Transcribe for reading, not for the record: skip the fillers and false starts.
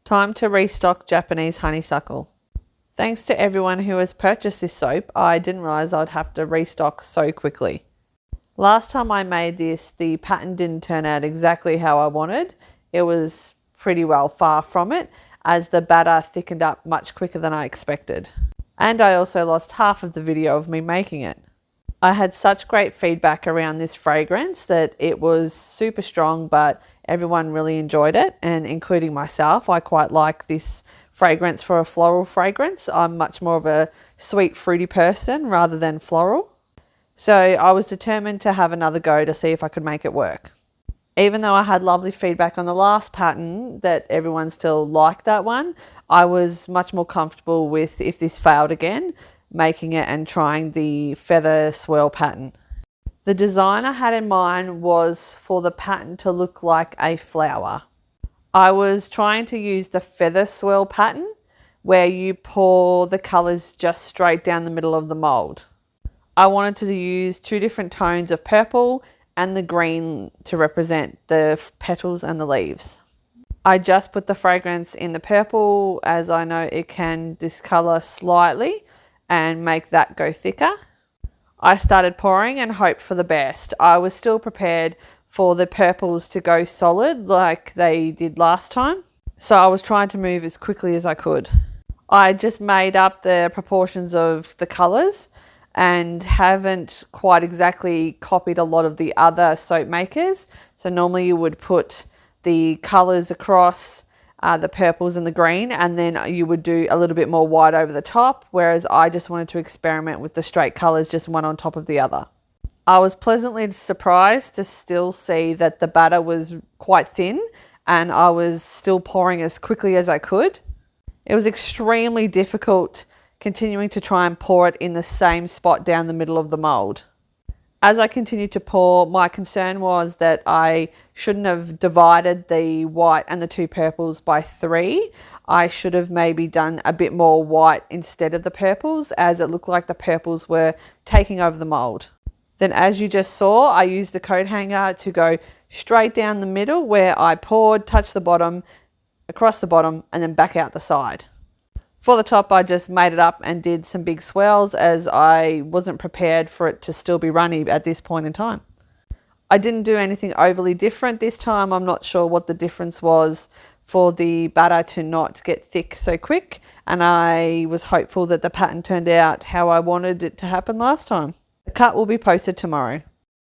Time to restock Japanese honeysuckle. Thanks to everyone who has purchased this soap, I didn't realise I'd have to restock so quickly. Last time I made this, the pattern didn't turn out exactly how I wanted. It was pretty well far from it, as the batter thickened up much quicker than I expected. And I also lost half of the video of me making it. I had such great feedback around this fragrance that it was super strong, but everyone really enjoyed it, and including myself. I quite like this fragrance for a floral fragrance. I'm much more of a sweet, fruity person rather than floral. So I was determined to have another go to see if I could make it work. Even though I had lovely feedback on the last pattern that everyone still liked that one, I was much more comfortable with, if this failed again, making it and trying the feather swirl pattern. The design I had in mind was for the pattern to look like a flower. I was trying to use the feather swirl pattern where you pour the colours just straight down the middle of the mould. I wanted to use 2 different tones of purple and the green to represent the petals and the leaves. I just put the fragrance in the purple, as I know it can discolour slightly and make that go thicker. I started pouring and hoped for the best. I was still prepared for the purples to go solid like they did last time, so I was trying to move as quickly as I could. I just made up the proportions of the colours and haven't quite exactly copied a lot of the other soap makers. So normally you would put the colours across the purples and the green, and then you would do a little bit more white over the top, whereas I just wanted to experiment with the straight colours, just one on top of the other. I was pleasantly surprised to still see that the batter was quite thin and I was still pouring as quickly as I could. It was extremely difficult continuing to try and pour it in the same spot down the middle of the mould. As I continued to pour, my concern was that I shouldn't have divided the white and the 2 purples by 3. I should have maybe done a bit more white instead of the purples, as it looked like the purples were taking over the mould. Then, as you just saw, I used the coat hanger to go straight down the middle where I poured, touched the bottom, across the bottom, and then back out the side. For the top, I just made it up and did some big swirls, as I wasn't prepared for it to still be runny at this point in time. I didn't do anything overly different this time. I'm not sure what the difference was for the batter to not get thick so quick, and I was hopeful that the pattern turned out how I wanted it to happen last time. The cut will be posted tomorrow.